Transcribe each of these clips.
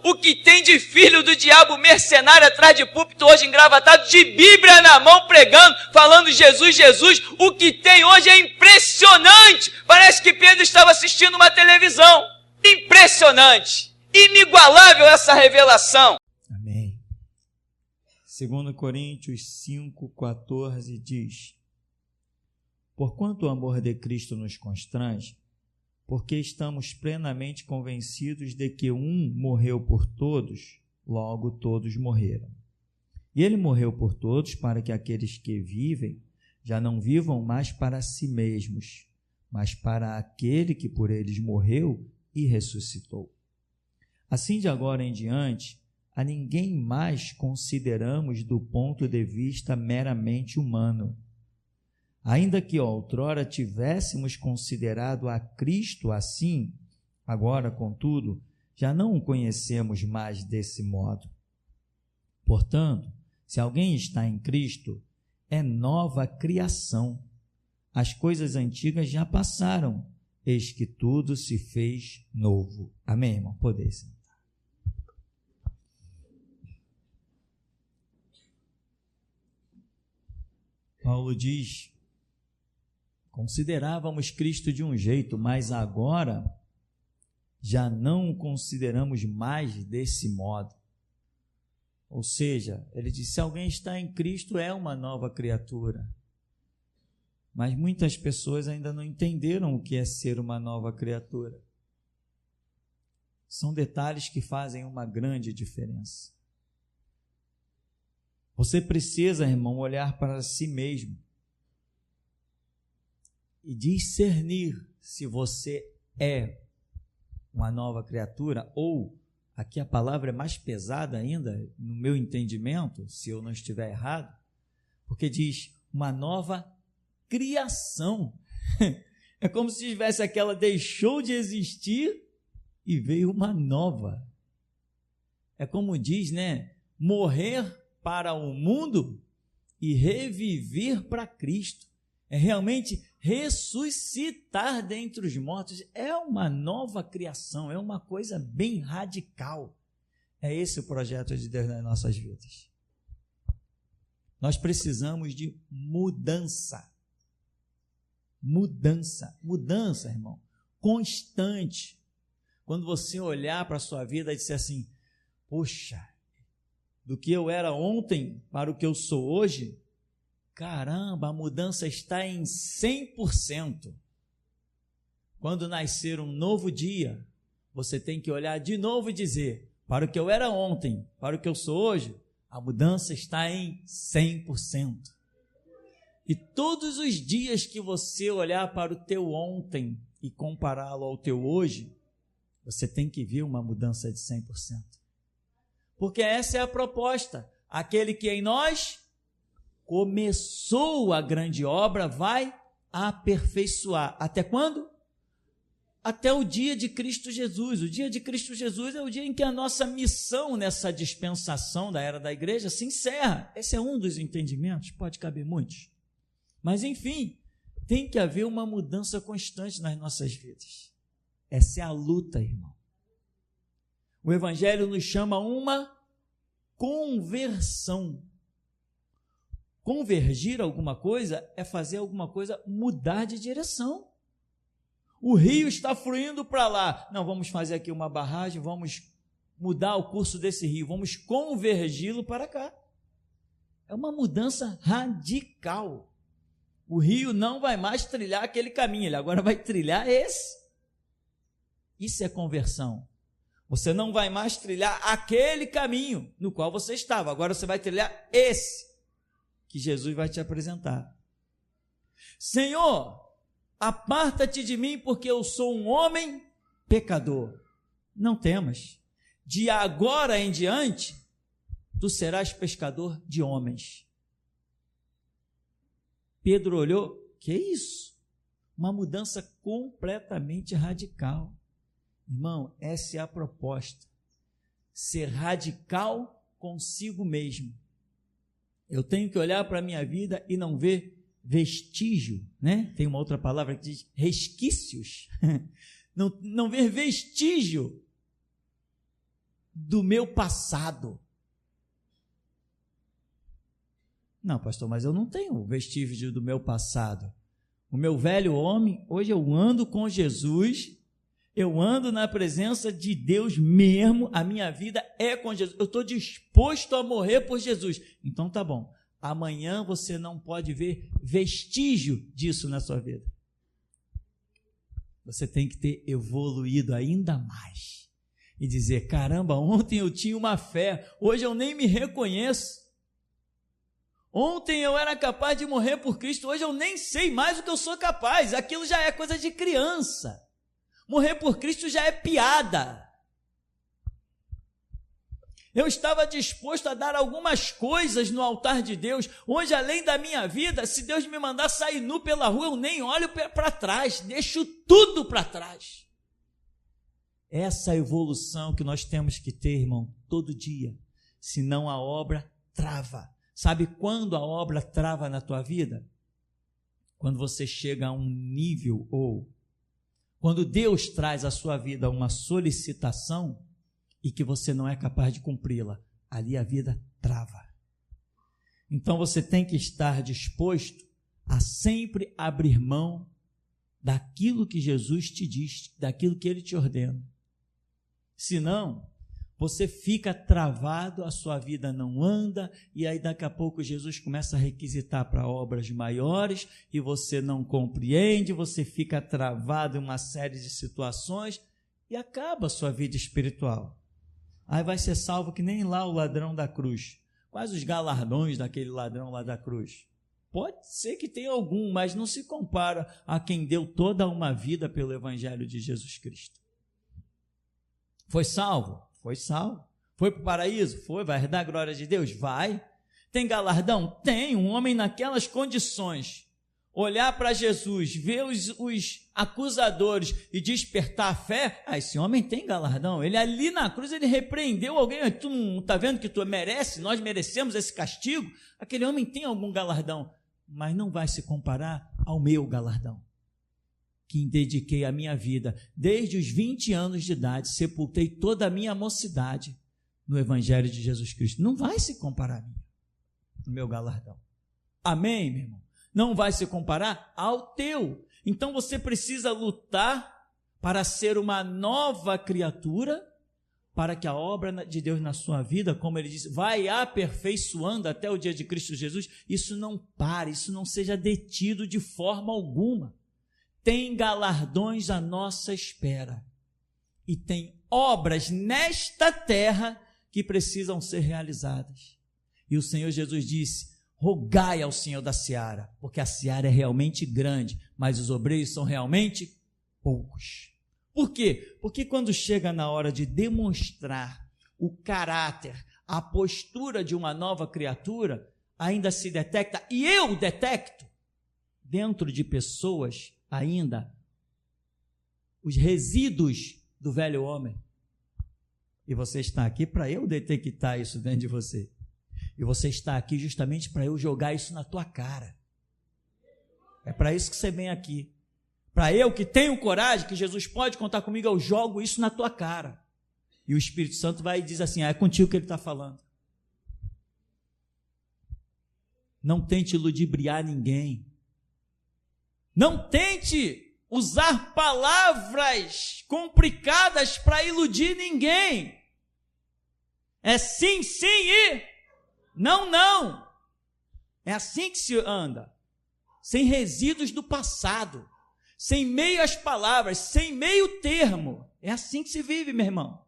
O que tem de filho do diabo mercenário atrás de púlpito hoje engravatado, de Bíblia na mão pregando, falando Jesus, Jesus. O que tem hoje é impressionante. Parece que Pedro estava assistindo uma televisão. Impressionante. Inigualável essa revelação. Amém. 2 Coríntios 5,14 diz: porquanto o amor de Cristo nos constrange, porque estamos plenamente convencidos de que um morreu por todos, logo todos morreram. E ele morreu por todos para que aqueles que vivem já não vivam mais para si mesmos, mas para aquele que por eles morreu e ressuscitou. Assim, de agora em diante, a ninguém mais consideramos do ponto de vista meramente humano. Ainda que outrora tivéssemos considerado a Cristo assim, agora, contudo, já não o conhecemos mais desse modo. Portanto, se alguém está em Cristo, é nova criação. As coisas antigas já passaram, eis que tudo se fez novo. Amém, irmão? Poder sentar. Paulo diz: considerávamos Cristo de um jeito, mas agora já não o consideramos mais desse modo. Ou seja, ele diz: se alguém está em Cristo, é uma nova criatura. Mas muitas pessoas ainda não entenderam o que é ser uma nova criatura. São detalhes que fazem uma grande diferença. Você precisa, irmão, olhar para si mesmo e discernir se você é uma nova criatura, ou, aqui a palavra é mais pesada ainda, no meu entendimento, se eu não estiver errado, porque diz uma nova criação. É como se tivesse aquela deixou de existir e veio uma nova. É como diz, né? Morrer para o mundo e reviver para Cristo. É realmente ressuscitar dentre os mortos. É uma nova criação, é uma coisa bem radical. É esse o projeto de Deus nas nossas vidas. Nós precisamos de mudança. Mudança, irmão, constante. Quando você olhar para a sua vida e disser assim: poxa, do que eu era ontem para o que eu sou hoje, caramba, a mudança está em 100%. Quando nascer um novo dia, você tem que olhar de novo e dizer: para o que eu era ontem, para o que eu sou hoje, a mudança está em 100%. E todos os dias que você olhar para o teu ontem e compará-lo ao teu hoje, você tem que ver uma mudança de 100%. Porque essa é a proposta. Aquele que em nós começou a grande obra vai aperfeiçoar. Até quando? Até o dia de Cristo Jesus. O dia de Cristo Jesus é o dia em que a nossa missão nessa dispensação da era da igreja se encerra. Esse é um dos entendimentos, pode caber muitos. Mas, enfim, tem que haver uma mudança constante nas nossas vidas. Essa é a luta, irmão. O Evangelho nos chama a uma conversão. Convergir alguma coisa é fazer alguma coisa mudar de direção. O rio está fluindo para lá. Não, vamos fazer aqui uma barragem, vamos mudar o curso desse rio, vamos convergi-lo para cá. É uma mudança radical. O rio não vai mais trilhar aquele caminho, ele agora vai trilhar esse. Isso é conversão. Você não vai mais trilhar aquele caminho no qual você estava, agora você vai trilhar esse que Jesus vai te apresentar. Senhor, aparta-te de mim, porque eu sou um homem pecador. Não temas, de agora em diante, tu serás pescador de homens. Pedro olhou, que isso? Uma mudança completamente radical. Irmão, essa é a proposta. Ser radical consigo mesmo. Eu tenho que olhar para a minha vida e não ver vestígio, né? Tem uma outra palavra que diz resquícios. Não ver vestígio do meu passado. Não, pastor, mas eu não tenho vestígio do meu passado. O meu velho homem, hoje eu ando com Jesus, eu ando na presença de Deus mesmo, a minha vida é com Jesus, eu estou disposto a morrer por Jesus. Então tá bom, amanhã você não pode ver vestígio disso na sua vida. Você tem que ter evoluído ainda mais e dizer, caramba, ontem eu tinha uma fé, hoje eu nem me reconheço. Ontem eu era capaz de morrer por Cristo, hoje eu nem sei mais o que eu sou capaz, aquilo já é coisa de criança. Morrer por Cristo já é piada. Eu estava disposto a dar algumas coisas no altar de Deus, hoje além da minha vida, se Deus me mandar sair nu pela rua, eu nem olho para trás, deixo tudo para trás. Essa evolução que nós temos que ter, irmão, todo dia, senão a obra trava. Sabe quando a obra trava na tua vida? Quando você chega a um nível, ou quando Deus traz à sua vida uma solicitação e que você não é capaz de cumpri-la, ali a vida trava. Então você tem que estar disposto a sempre abrir mão daquilo que Jesus te diz, daquilo que Ele te ordena. Senão, você fica travado, a sua vida não anda, e aí daqui a pouco Jesus começa a requisitar para obras maiores, e você não compreende, você fica travado em uma série de situações, e acaba a sua vida espiritual. Aí vai ser salvo que nem lá o ladrão da cruz. Quais os galardões daquele ladrão lá da cruz? Pode ser que tenha algum, mas não se compara a quem deu toda uma vida pelo Evangelho de Jesus Cristo. Foi salvo? Foi salvo. Foi para o paraíso? Foi. Vai dar glória de Deus? Vai. Tem galardão? Tem. Um homem naquelas condições, olhar para Jesus, ver os acusadores e despertar a fé, esse homem tem galardão. Ele ali na cruz, ele repreendeu alguém. Tu não está vendo que tu merece? Nós merecemos esse castigo? Aquele homem tem algum galardão, mas não vai se comparar ao meu galardão, que dediquei a minha vida, desde os 20 anos de idade, sepultei toda a minha mocidade no Evangelho de Jesus Cristo. Não vai se comparar a mim, o meu galardão. Amém, meu irmão? Não vai se comparar ao teu. Então você precisa lutar para ser uma nova criatura, para que a obra de Deus na sua vida, como ele disse, vai aperfeiçoando até o dia de Cristo Jesus. Isso não pare, isso não seja detido de forma alguma. Tem galardões à nossa espera e tem obras nesta terra que precisam ser realizadas. E o Senhor Jesus disse, rogai ao Senhor da seara, porque a seara é realmente grande, mas os obreiros são realmente poucos. Por quê? Porque quando chega na hora de demonstrar o caráter, a postura de uma nova criatura, ainda se detecta, e eu detecto, dentro de pessoas ainda, os resíduos do velho homem. E você está aqui para eu detectar isso dentro de você. E você está aqui justamente para eu jogar isso na tua cara. É para isso que você vem aqui. Para eu que tenho coragem, que Jesus pode contar comigo, eu jogo isso na tua cara. E o Espírito Santo vai e diz assim, é contigo que ele está falando. Não tente ludibriar ninguém. Não tente usar palavras complicadas para iludir ninguém. É sim, sim e não, não. É assim que se anda. Sem resíduos do passado. Sem meias palavras, sem meio termo. É assim que se vive, meu irmão.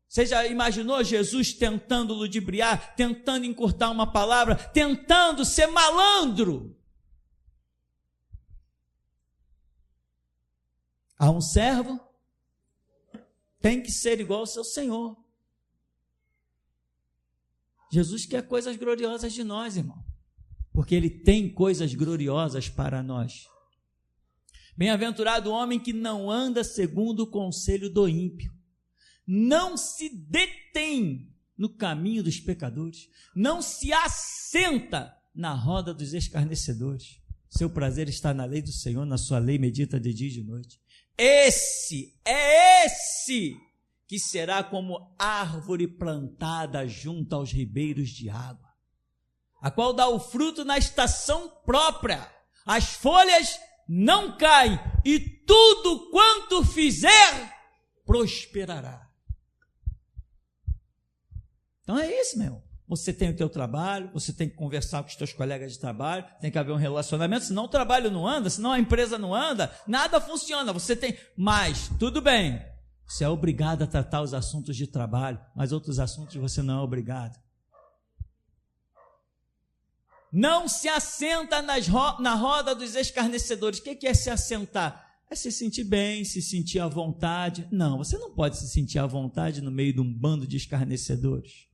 Você já imaginou Jesus tentando ludibriar, tentando encurtar uma palavra, tentando ser malandro? A um servo tem que ser igual ao seu Senhor. Jesus quer coisas gloriosas de nós, irmão, porque Ele tem coisas gloriosas para nós. Bem-aventurado o homem que não anda segundo o conselho do ímpio, não se detém no caminho dos pecadores, não se assenta na roda dos escarnecedores. Seu prazer está na lei do Senhor, na sua lei medita de dia e de noite. Esse que será como árvore plantada junto aos ribeiros de água, a qual dá o fruto na estação própria, as folhas não caem, e tudo quanto fizer, prosperará. Então é isso, meu. Você tem o teu trabalho, você tem que conversar com os teus colegas de trabalho, tem que haver um relacionamento, senão o trabalho não anda, senão a empresa não anda, nada funciona. Você tem, mas tudo bem, você é obrigado a tratar os assuntos de trabalho, mas outros assuntos você não é obrigado. Não se assenta na roda dos escarnecedores. O que é se assentar? É se sentir bem, se sentir à vontade. Não, você não pode se sentir à vontade no meio de um bando de escarnecedores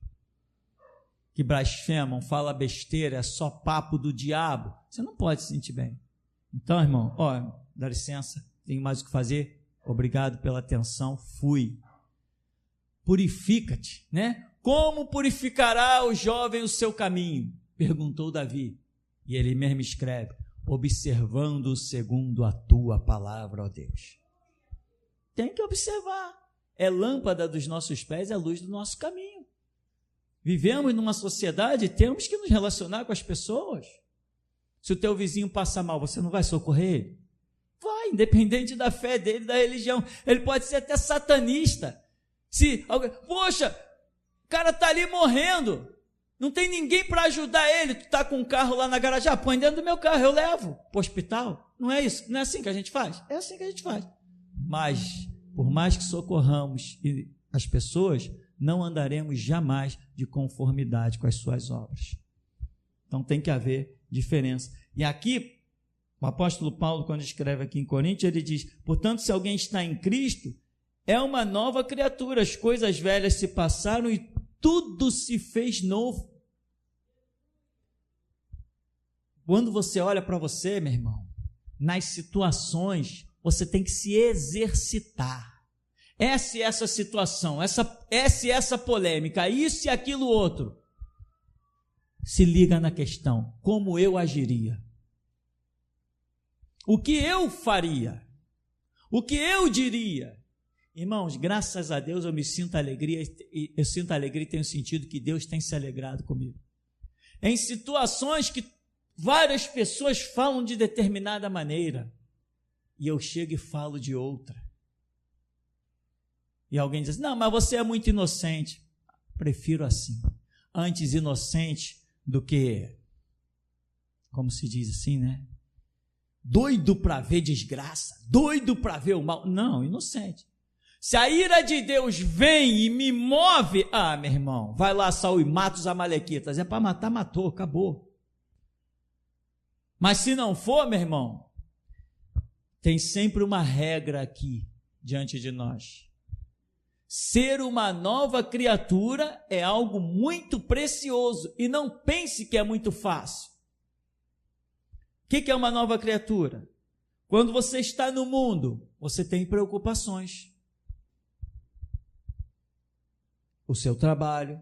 que blasfemam, fala besteira, é só papo do diabo. Você não pode se sentir bem. Então, irmão, dá licença, tenho mais o que fazer. Obrigado pela atenção, fui. Purifica-te, né? Como purificará o jovem o seu caminho? Perguntou Davi. E ele mesmo escreve: observando segundo a tua palavra, ó Deus. Tem que observar. É lâmpada dos nossos pés, é luz do nosso caminho. Vivemos numa sociedade, temos que nos relacionar com as pessoas. Se o teu vizinho passa mal, você não vai socorrer ele? Vai, independente da fé dele, da religião. Ele pode ser até satanista. Se alguém, poxa, o cara está ali morrendo, não tem ninguém para ajudar ele, tu está com um carro lá na garagem, põe dentro do meu carro, eu levo para o hospital. Não é isso? Não é assim que a gente faz? É assim que a gente faz. Mas, por mais que socorramos as pessoas, não andaremos jamais de conformidade com as suas obras. Então tem que haver diferença. E aqui, o apóstolo Paulo, quando escreve aqui em Coríntios, ele diz: portanto, se alguém está em Cristo, é uma nova criatura, as coisas velhas se passaram e tudo se fez novo. Quando você olha para você, meu irmão, nas situações, você tem que se exercitar. Essa situação, essa polêmica, isso e aquilo outro. Se liga na questão: como eu agiria? O que eu faria? O que eu diria? Irmãos, graças a Deus eu sinto alegria e tenho sentido que Deus tem se alegrado comigo. Em situações que várias pessoas falam de determinada maneira e eu chego e falo de outra. E alguém diz: não, mas você é muito inocente. Prefiro assim. Antes inocente do que, como se diz assim, né? Doido para ver desgraça, doido para ver o mal. Não, inocente. Se a ira de Deus vem e me move, meu irmão, vai lá, Saul, e mata os amalequitas. É para matar, matou, acabou. Mas se não for, meu irmão, tem sempre uma regra aqui diante de nós. Ser uma nova criatura é algo muito precioso e não pense que é muito fácil. O que é uma nova criatura? Quando você está no mundo, você tem preocupações. O seu trabalho,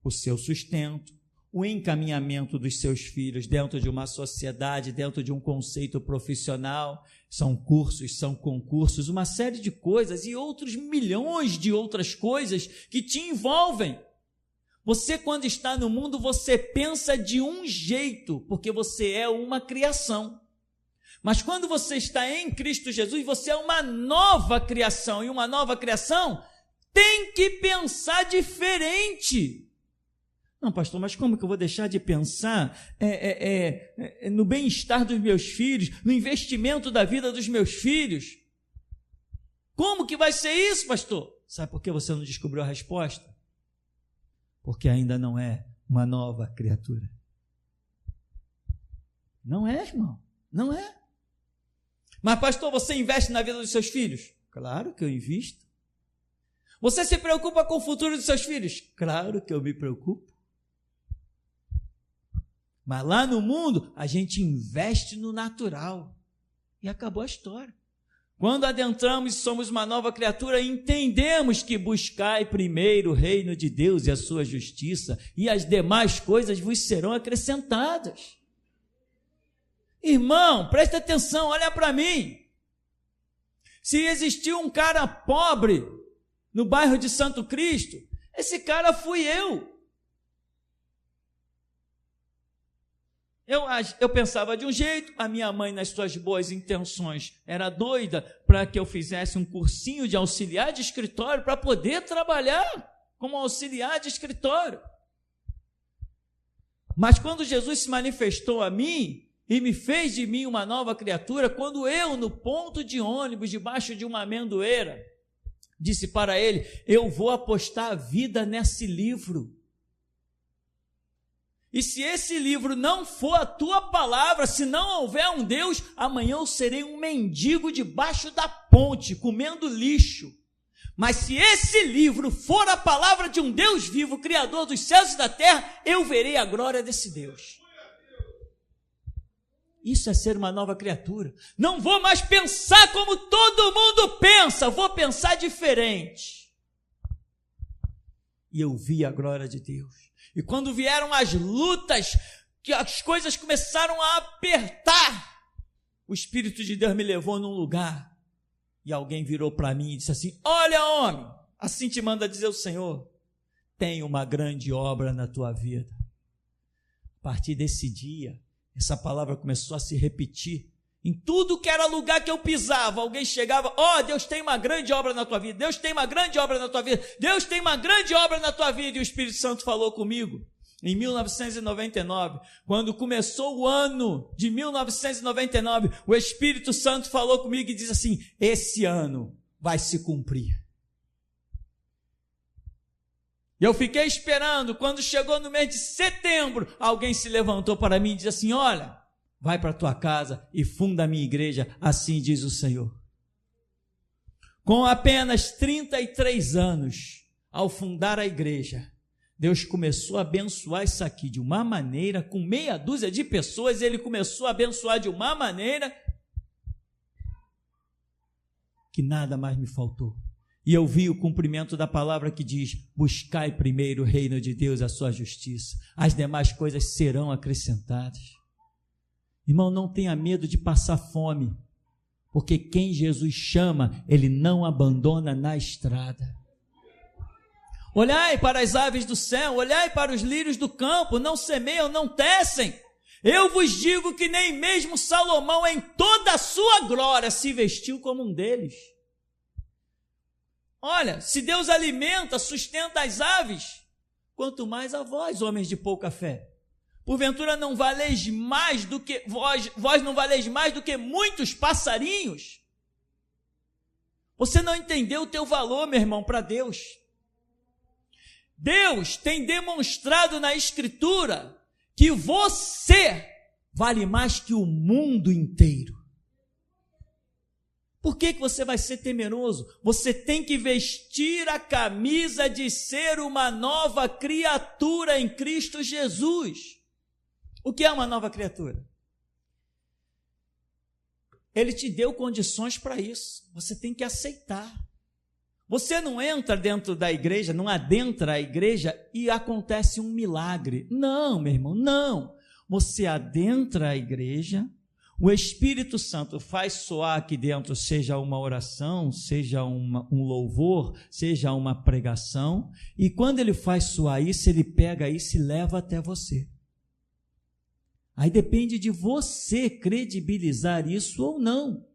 o seu sustento, o encaminhamento dos seus filhos dentro de uma sociedade, dentro de um conceito profissional, são cursos, são concursos, uma série de coisas e outros milhões de outras coisas que te envolvem. Você, quando está no mundo, você pensa de um jeito, porque você é uma criação. Mas quando você está em Cristo Jesus, você é uma nova criação, e uma nova criação tem que pensar diferente. Não, pastor, mas como que eu vou deixar de pensar no bem-estar dos meus filhos, no investimento da vida dos meus filhos? Como que vai ser isso, pastor? Sabe por que você não descobriu a resposta? Porque ainda não é uma nova criatura. Não é, irmão, não é. Mas, pastor, você investe na vida dos seus filhos? Claro que eu invisto. Você se preocupa com o futuro dos seus filhos? Claro que eu me preocupo. Mas lá no mundo, a gente investe no natural. E acabou a história. Quando adentramos e somos uma nova criatura, entendemos que buscai primeiro o reino de Deus e a sua justiça, e as demais coisas vos serão acrescentadas. Irmão, presta atenção, olha para mim. Se existir um cara pobre, no bairro de Santo Cristo, esse cara fui eu. Eu pensava de um jeito, a minha mãe, nas suas boas intenções, era doida para que eu fizesse um cursinho de auxiliar de escritório para poder trabalhar como auxiliar de escritório. Mas quando Jesus se manifestou a mim e me fez de mim uma nova criatura, quando eu, no ponto de ônibus, debaixo de uma amendoeira, disse para ele: eu vou apostar a vida nesse livro. E se esse livro não for a tua palavra, se não houver um Deus, amanhã eu serei um mendigo debaixo da ponte, comendo lixo. Mas se esse livro for a palavra de um Deus vivo, Criador dos céus e da terra, eu verei a glória desse Deus. Isso é ser uma nova criatura. Não vou mais pensar como todo mundo pensa, vou pensar diferente. E eu vi a glória de Deus. E quando vieram as lutas, que as coisas começaram a apertar, o Espírito de Deus me levou num lugar, e alguém virou para mim e disse assim: olha, homem, assim te manda dizer o Senhor, tem uma grande obra na tua vida. A partir desse dia, essa palavra começou a se repetir. Em tudo que era lugar que eu pisava, alguém chegava: Deus tem uma grande obra na tua vida, Deus tem uma grande obra na tua vida, Deus tem uma grande obra na tua vida. E o Espírito Santo falou comigo, em 1999, quando começou o ano de 1999, o Espírito Santo falou comigo e disse assim: esse ano vai se cumprir. E eu fiquei esperando. Quando chegou no mês de setembro, alguém se levantou para mim e disse assim: olha, vai para a tua casa e funda a minha igreja, assim diz o Senhor. Com apenas 33 anos, ao fundar a igreja, Deus começou a abençoar isso aqui de uma maneira, com meia dúzia de pessoas, Ele começou a abençoar de uma maneira que nada mais me faltou. E eu vi o cumprimento da palavra que diz: buscai primeiro o reino de Deus e a sua justiça, as demais coisas serão acrescentadas. Irmão, não tenha medo de passar fome, porque quem Jesus chama, Ele não abandona na estrada. Olhai para as aves do céu, olhai para os lírios do campo, não semeiam, não tecem. Eu vos digo que nem mesmo Salomão, em toda a sua glória, se vestiu como um deles. Olha, se Deus alimenta, sustenta as aves, quanto mais a vós, homens de pouca fé. Porventura não valeis mais do que vós não valeis mais do que muitos passarinhos? Você não entendeu o teu valor, meu irmão, para Deus. Deus tem demonstrado na Escritura que você vale mais que o mundo inteiro. Por que você vai ser temeroso? Você tem que vestir a camisa de ser uma nova criatura em Cristo Jesus. O que é uma nova criatura? Ele te deu condições para isso. Você tem que aceitar. Você não entra dentro da igreja, não adentra a igreja e acontece um milagre. Não, meu irmão, não. Você adentra a igreja, o Espírito Santo faz soar aqui dentro, seja uma oração, seja um louvor, seja uma pregação, e quando ele faz soar isso, ele pega isso e leva até você. Aí depende de você credibilizar isso ou não.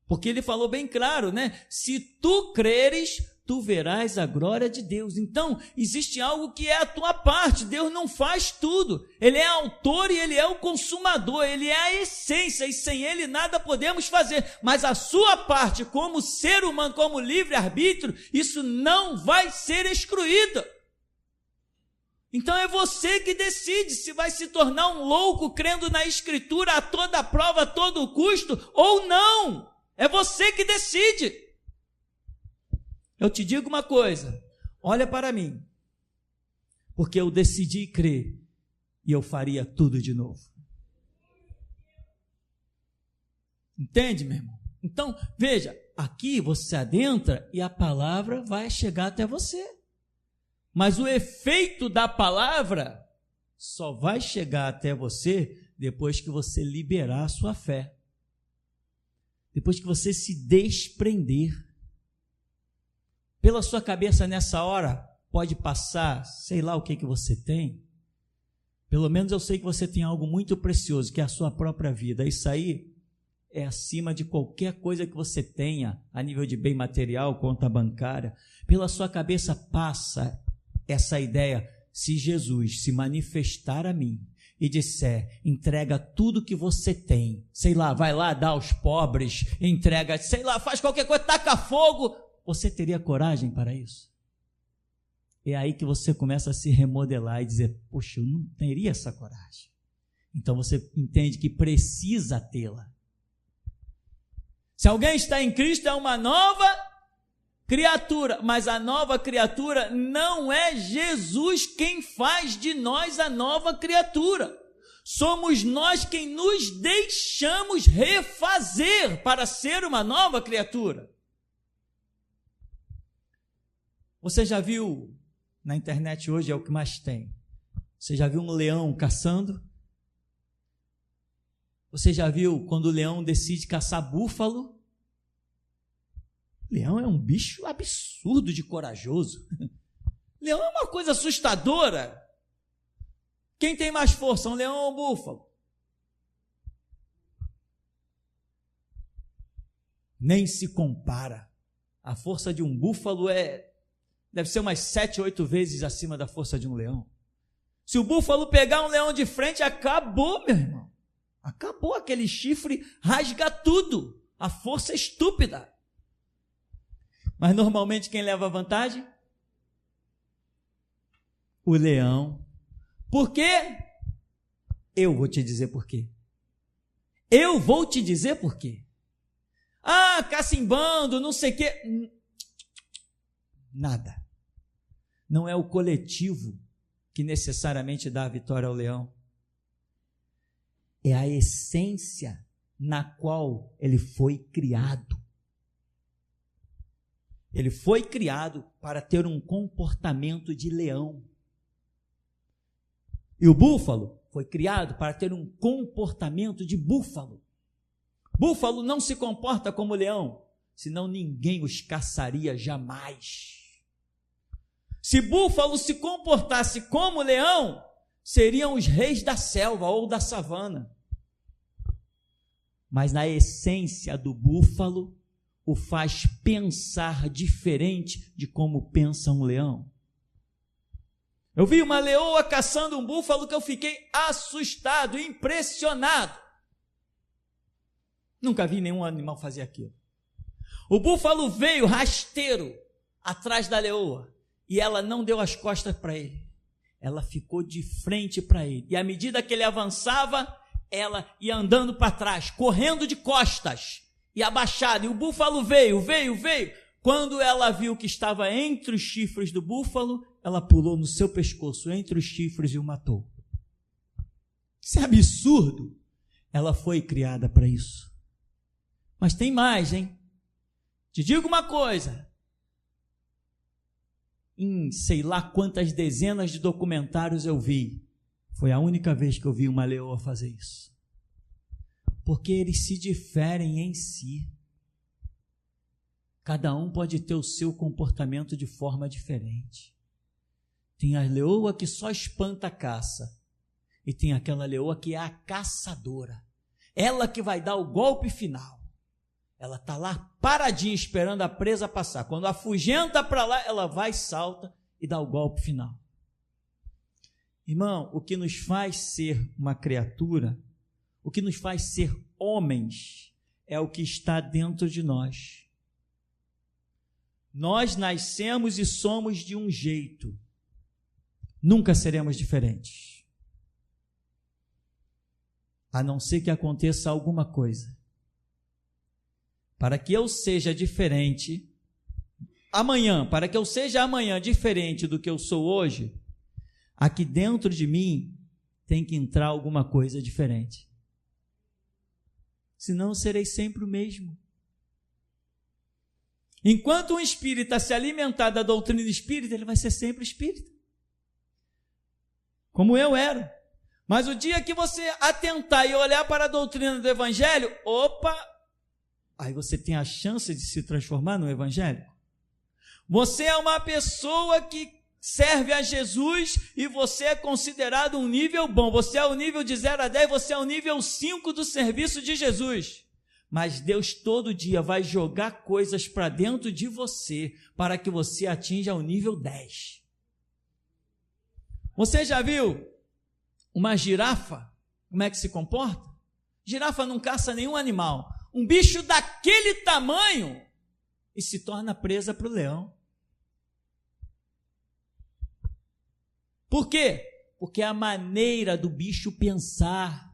Porque ele falou bem claro, né? Se tu creres, tu verás a glória de Deus. Então, existe algo que é a tua parte. Deus não faz tudo. Ele é autor e Ele é o consumador. Ele é a essência e sem Ele nada podemos fazer. Mas a sua parte, como ser humano, como livre-arbítrio, isso não vai ser excluído. Então é você que decide se vai se tornar um louco crendo na Escritura a toda prova, a todo custo, ou não. É você que decide. Eu te digo uma coisa, olha para mim, porque eu decidi crer e eu faria tudo de novo. Entende, meu irmão? Então, veja, aqui você adentra e a palavra vai chegar até você. Mas o efeito da palavra só vai chegar até você depois que você liberar a sua fé. Depois que você se desprender. Pela sua cabeça nessa hora pode passar, sei lá o que você tem. Pelo menos eu sei que você tem algo muito precioso, que é a sua própria vida. Isso aí é acima de qualquer coisa que você tenha a nível de bem material, conta bancária. Pela sua cabeça passa essa ideia: se Jesus se manifestar a mim e disser, entrega tudo que você tem, sei lá, vai lá dar aos pobres, entrega, sei lá, faz qualquer coisa, taca fogo, você teria coragem para isso? É aí que você começa a se remodelar e dizer, poxa, eu não teria essa coragem. Então você entende que precisa tê-la. Se alguém está em Cristo, é uma nova criatura, mas a nova criatura não é Jesus quem faz de nós a nova criatura. Somos nós quem nos deixamos refazer para ser uma nova criatura. Você já viu, na internet hoje é o que mais tem, você já viu um leão caçando? Você já viu quando o leão decide caçar búfalo? Leão é um bicho absurdo de corajoso. Leão é uma coisa assustadora. Quem tem mais força, um leão ou um búfalo? Nem se compara. A força de um búfalo deve ser umas 7, 8 vezes acima da força de um leão. Se o búfalo pegar um leão de frente, acabou, meu irmão. Acabou, aquele chifre rasga tudo. A força é estúpida. Mas normalmente quem leva vantagem? O leão. Por quê? Eu vou te dizer por quê. Eu vou te dizer por quê. Ah, cacimbando, não sei o quê. Nada. Não é o coletivo que necessariamente dá a vitória ao leão. É a essência na qual ele foi criado. Ele foi criado para ter um comportamento de leão. E o búfalo foi criado para ter um comportamento de búfalo. Búfalo não se comporta como leão, senão ninguém os caçaria jamais. Se búfalo se comportasse como leão, seriam os reis da selva ou da savana. Mas na essência do búfalo, o faz pensar diferente de como pensa um leão. Eu vi uma leoa caçando um búfalo que eu fiquei assustado, impressionado. Nunca vi nenhum animal fazer aquilo. O búfalo veio rasteiro atrás da leoa e ela não deu as costas para ele. Ela ficou de frente para ele. E à medida que ele avançava, ela ia andando para trás, correndo de costas e abaixada. E o búfalo veio. Quando ela viu que estava entre os chifres do búfalo, ela pulou no seu pescoço, entre os chifres, e o matou. Isso é absurdo. Ela foi criada para isso. Mas tem mais, hein? Te digo uma coisa. Em sei lá quantas dezenas de documentários eu vi, foi a única vez que eu vi uma leoa fazer isso. Porque eles se diferem em si. Cada um pode ter o seu comportamento de forma diferente. Tem a leoa que só espanta a caça. E tem aquela leoa que é a caçadora. Ela que vai dar o golpe final. Ela está lá paradinha esperando a presa passar. Quando afugenta para lá, ela vai, salta e dá o golpe final. Irmão, o que nos faz ser uma criatura, o que nos faz ser homens, é o que está dentro de nós. Nós nascemos e somos de um jeito. Nunca seremos diferentes. A não ser que aconteça alguma coisa. Para que eu seja diferente amanhã, para que eu seja amanhã diferente do que eu sou hoje, aqui dentro de mim tem que entrar alguma coisa diferente. Senão eu serei sempre o mesmo. Enquanto um espírita se alimentar da doutrina espírita, ele vai ser sempre espírita. Como eu era. Mas o dia que você atentar e olhar para a doutrina do evangelho, opa, aí você tem a chance de se transformar no evangélico. Você é uma pessoa que serve a Jesus e você é considerado um nível bom. Você é o nível de 0 a 10, você é o nível 5 do serviço de Jesus. Mas Deus todo dia vai jogar coisas para dentro de você para que você atinja o nível 10. Você já viu uma girafa? Como é que se comporta? Girafa não caça nenhum animal. Um bicho daquele tamanho e se torna presa para o leão. Por quê? Porque é a maneira do bicho pensar.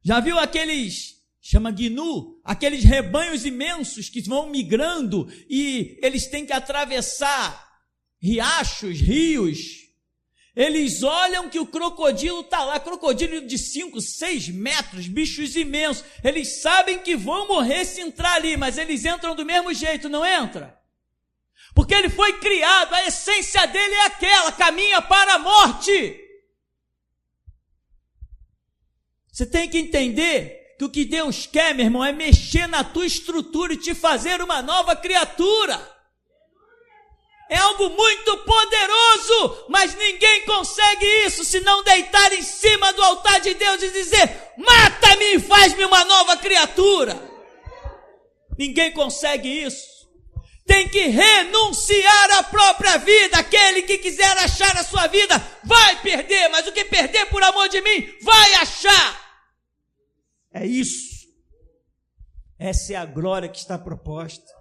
Já viu aqueles, chama gnu, aqueles rebanhos imensos que vão migrando e eles têm que atravessar riachos, rios. Eles olham que o crocodilo está lá, crocodilo de 5, 6 metros, bichos imensos. Eles sabem que vão morrer se entrar ali, mas eles entram do mesmo jeito, não entra? Porque ele foi criado, a essência dele é aquela, caminha para a morte. Você tem que entender que o que Deus quer, meu irmão, é mexer na tua estrutura e te fazer uma nova criatura. É algo muito poderoso, mas ninguém consegue isso se não deitar em cima do altar de Deus e dizer: mata-me e faz-me uma nova criatura. Ninguém consegue isso. Tem que renunciar à própria vida. Aquele que quiser achar a sua vida vai perder, mas o que perder por amor de mim vai achar. É isso. Essa é a glória que está proposta.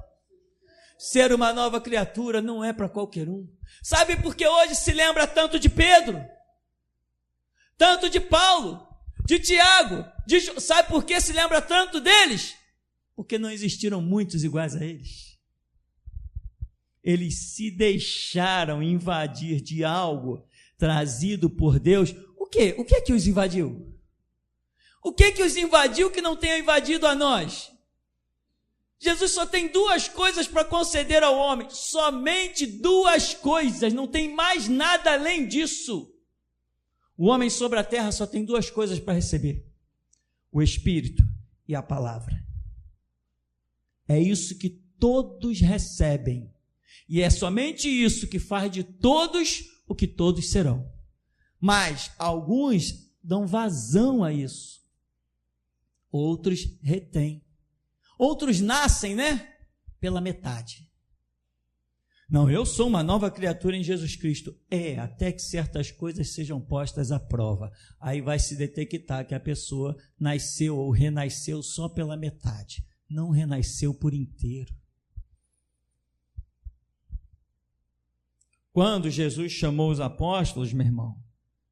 Ser uma nova criatura não é para qualquer um. Sabe por que hoje se lembra tanto de Pedro? Tanto de Paulo, de Tiago, sabe por que se lembra tanto deles? Porque não existiram muitos iguais a eles. Eles se deixaram invadir de algo trazido por Deus. O quê? O que é que os invadiu? O que é que os invadiu que não tenha invadido a nós? Jesus só tem 2 coisas para conceder ao homem, somente 2 coisas, não tem mais nada além disso. O homem sobre a terra só tem 2 coisas para receber: o Espírito e a palavra. É isso que todos recebem, e é somente isso que faz de todos o que todos serão. Mas alguns dão vazão a isso, outros retêm. Outros nascem, pela metade. Não, eu sou uma nova criatura em Jesus Cristo. Até que certas coisas sejam postas à prova. Aí vai se detectar que a pessoa nasceu ou renasceu só pela metade. Não renasceu por inteiro. Quando Jesus chamou os apóstolos, meu irmão,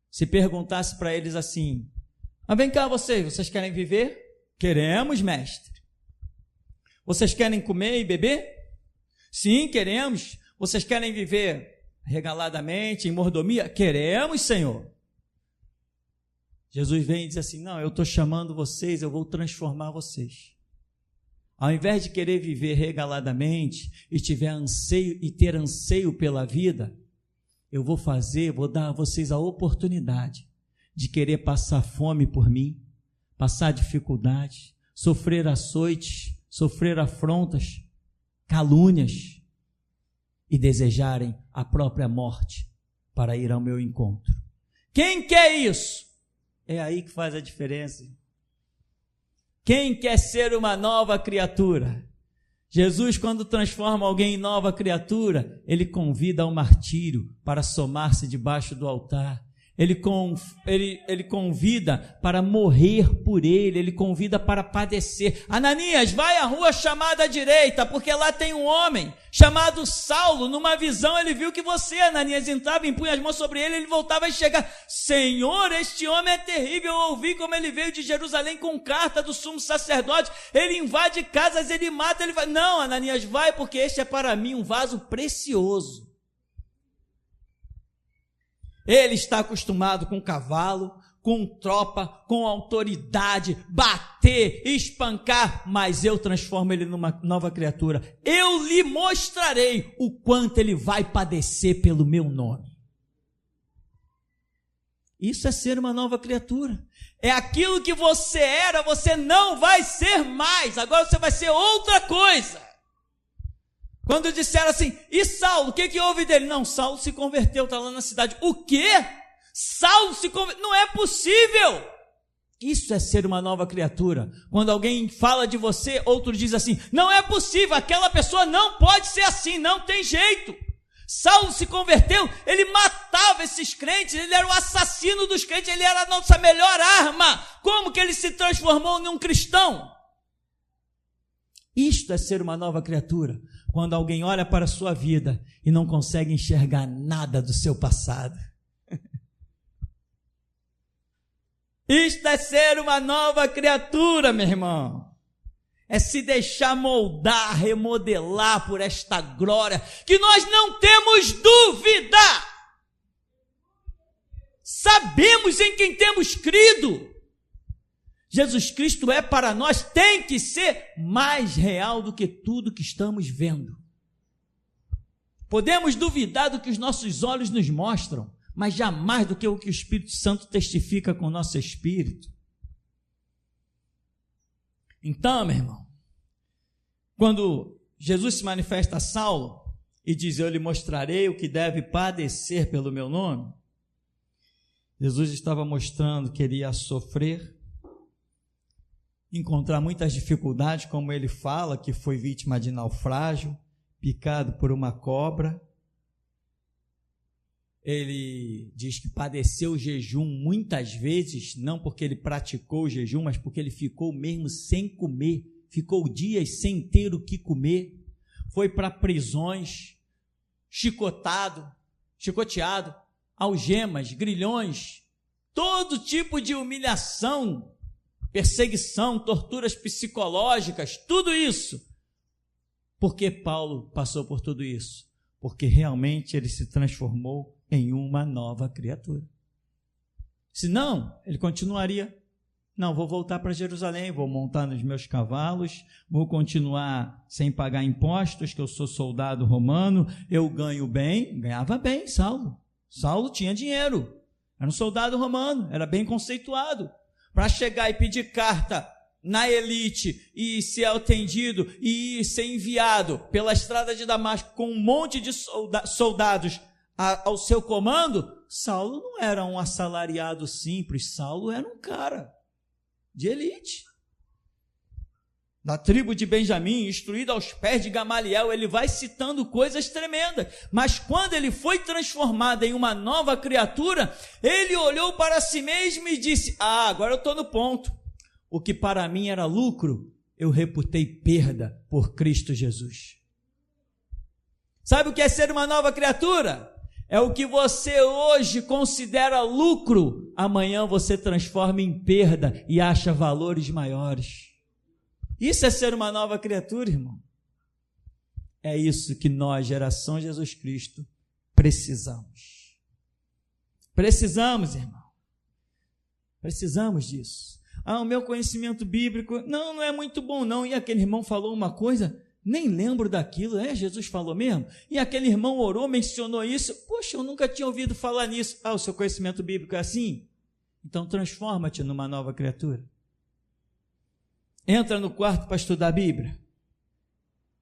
se perguntasse para eles assim: vem cá vocês querem viver? Queremos, mestre. Vocês querem comer e beber? Sim, queremos. Vocês querem viver regaladamente, em mordomia? Queremos, Senhor. Jesus vem e diz assim: não, eu estou chamando vocês, eu vou transformar vocês. Ao invés de querer viver regaladamente e ter anseio pela vida, eu vou dar a vocês a oportunidade de querer passar fome por mim, passar dificuldade, sofrer açoites, sofrer afrontas, calúnias e desejarem a própria morte para ir ao meu encontro. Quem quer isso? É aí que faz a diferença. Quem quer ser uma nova criatura? Jesus, quando transforma alguém em nova criatura, ele convida ao martírio para somar-se debaixo do altar. Ele convida para morrer por ele convida para padecer. Ananias, vai à rua chamada à direita, porque lá tem um homem chamado Saulo. Numa visão ele viu que você, Ananias, entrava, impunha as mãos sobre ele voltava e chegava: Senhor, este homem é terrível, eu ouvi como ele veio de Jerusalém com carta do sumo sacerdote, ele invade casas, ele mata, ele vai. Não, Ananias, vai, porque este é para mim um vaso precioso. Ele está acostumado com cavalo, com tropa, com autoridade, bater, espancar, mas eu transformo ele numa nova criatura. Eu lhe mostrarei o quanto ele vai padecer pelo meu nome. Isso é ser uma nova criatura. É aquilo que você era, você não vai ser mais. Agora você vai ser outra coisa. Quando disseram assim, e Saulo, o que houve dele? Não, Saulo se converteu, está lá na cidade. O quê? Saulo se converteu? Não é possível! Isso é ser uma nova criatura. Quando alguém fala de você, outro diz assim, não é possível, aquela pessoa não pode ser assim, não tem jeito. Saulo se converteu, ele matava esses crentes, ele era o assassino dos crentes, ele era a nossa melhor arma. Como que ele se transformou num cristão? Isto é ser uma nova criatura. Quando alguém olha para a sua vida e não consegue enxergar nada do seu passado. Isto é ser uma nova criatura, meu irmão. É se deixar moldar, remodelar por esta glória, que nós não temos dúvida. Sabemos em quem temos crido. Jesus Cristo é para nós, tem que ser mais real do que tudo que estamos vendo. Podemos duvidar do que os nossos olhos nos mostram, mas jamais do que o que o Espírito Santo testifica com o nosso espírito. Então, meu irmão, quando Jesus se manifesta a Saulo e diz, eu lhe mostrarei o que deve padecer pelo meu nome, Jesus estava mostrando que ele ia sofrer, encontrar muitas dificuldades, como ele fala, que foi vítima de naufrágio, picado por uma cobra. Ele diz que padeceu o jejum muitas vezes, não porque ele praticou o jejum, mas porque ele ficou mesmo sem comer, ficou dias sem ter o que comer, foi para prisões, chicoteado, algemas, grilhões, todo tipo de humilhação, perseguição, torturas psicológicas, tudo isso. Por que Paulo passou por tudo isso? Porque realmente ele se transformou em uma nova criatura. Senão, ele continuaria, não, vou voltar para Jerusalém, vou montar nos meus cavalos, vou continuar sem pagar impostos, que eu sou soldado romano, eu ganho bem, ganhava bem Saulo. Saulo tinha dinheiro, era um soldado romano, era bem conceituado. Para chegar e pedir carta na elite e ser atendido e ser enviado pela estrada de Damasco com um monte de soldados ao seu comando, Saulo não era um assalariado simples, Saulo era um cara de elite, da tribo de Benjamim, instruído aos pés de Gamaliel. Ele vai citando coisas tremendas, mas quando ele foi transformado em uma nova criatura, ele olhou para si mesmo e disse, agora eu estou no ponto, o que para mim era lucro, eu reputei perda por Cristo Jesus. Sabe o que é ser uma nova criatura? É o que você hoje considera lucro, amanhã você transforma em perda e acha valores maiores. Isso é ser uma nova criatura, irmão. É isso que nós, geração Jesus Cristo, precisamos. Precisamos, irmão. Precisamos disso. O meu conhecimento bíblico, não é muito bom não. E aquele irmão falou uma coisa, nem lembro daquilo, Jesus falou mesmo? E aquele irmão orou, mencionou isso, poxa, eu nunca tinha ouvido falar nisso. O seu conhecimento bíblico é assim? Então transforma-te numa nova criatura. Entra no quarto para estudar a Bíblia.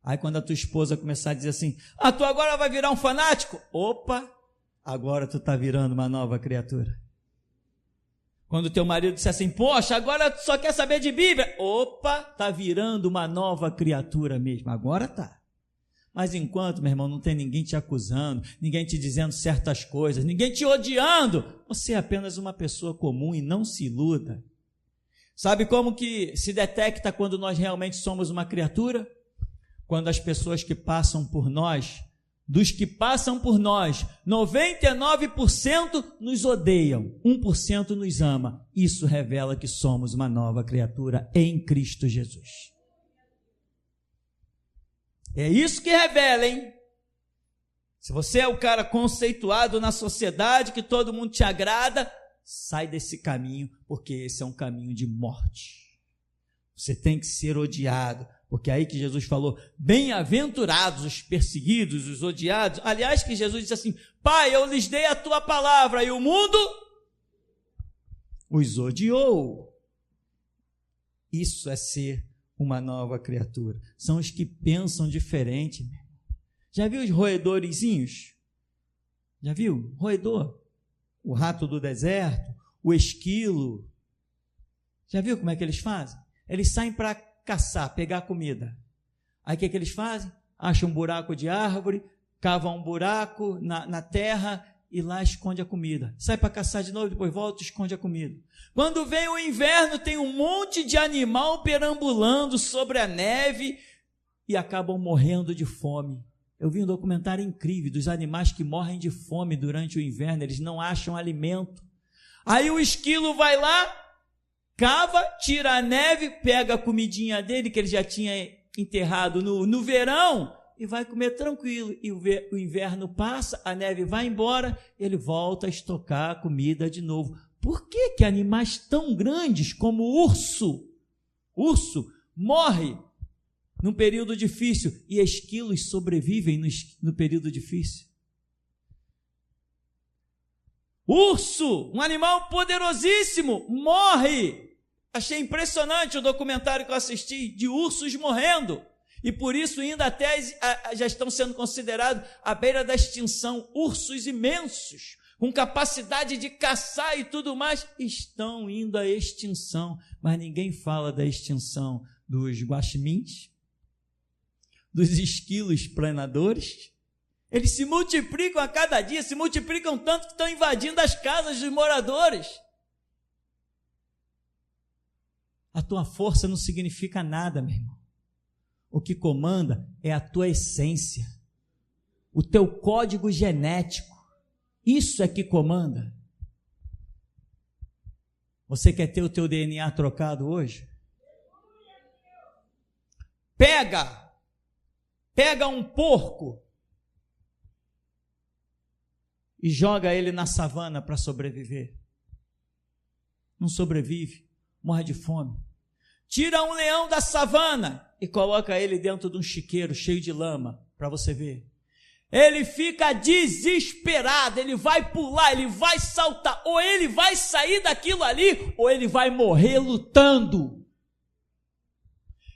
Aí quando a tua esposa começar a dizer assim, tu agora vai virar um fanático? Opa, agora tu está virando uma nova criatura. Quando teu marido disser assim, poxa, agora tu só quer saber de Bíblia. Opa, está virando uma nova criatura mesmo. Agora tá. Mas enquanto, meu irmão, não tem ninguém te acusando, ninguém te dizendo certas coisas, ninguém te odiando, você é apenas uma pessoa comum e não se iluda. Sabe como que se detecta quando nós realmente somos uma criatura? Quando as pessoas que passam por nós, dos que passam por nós, 99% nos odeiam, 1% nos ama. Isso revela que somos uma nova criatura em Cristo Jesus. É isso que revela, hein? Se você é o cara conceituado na sociedade, que todo mundo te agrada, sai desse caminho, porque esse é um caminho de morte. Você tem que ser odiado, porque é aí que Jesus falou, bem-aventurados os perseguidos, os odiados. Aliás, que Jesus disse assim, Pai, eu lhes dei a tua palavra e o mundo os odiou. Isso é ser uma nova criatura. São os que pensam diferente. Já viu os roedorzinhos? Já viu? Roedor. O rato do deserto, o esquilo. Já viu como é que eles fazem? Eles saem para caçar, pegar comida. Aí o que eles fazem? Acham um buraco de árvore, cavam um buraco na terra e lá esconde a comida. Sai para caçar de novo, depois volta e esconde a comida. Quando vem o inverno, tem um monte de animal perambulando sobre a neve e acabam morrendo de fome. Eu vi um documentário incrível dos animais que morrem de fome durante o inverno, eles não acham alimento. Aí o esquilo vai lá, cava, tira a neve, pega a comidinha dele que ele já tinha enterrado no verão e vai comer tranquilo. E o inverno passa, a neve vai embora, ele volta a estocar a comida de novo. Por que animais tão grandes como o urso morre num período difícil e esquilos sobrevivem no período difícil? Urso, um animal poderosíssimo, morre. Achei impressionante o documentário que eu assisti de ursos morrendo. E por isso ainda até já estão sendo considerados à beira da extinção. Ursos imensos, com capacidade de caçar e tudo mais, estão indo à extinção. Mas ninguém fala da extinção dos guaximins, dos esquilos planadores. Eles se multiplicam a cada dia, se multiplicam tanto que estão invadindo as casas dos moradores. A tua força não significa nada, meu irmão. O que comanda é a tua essência, o teu código genético. Isso é que comanda. Você quer ter o teu DNA trocado hoje? Pega um porco e joga ele na savana para sobreviver. Não sobrevive, morre de fome. Tira um leão da savana e coloca ele dentro de um chiqueiro cheio de lama, para você ver. Ele fica desesperado, ele vai pular, ele vai saltar, ou ele vai sair daquilo ali, ou ele vai morrer lutando.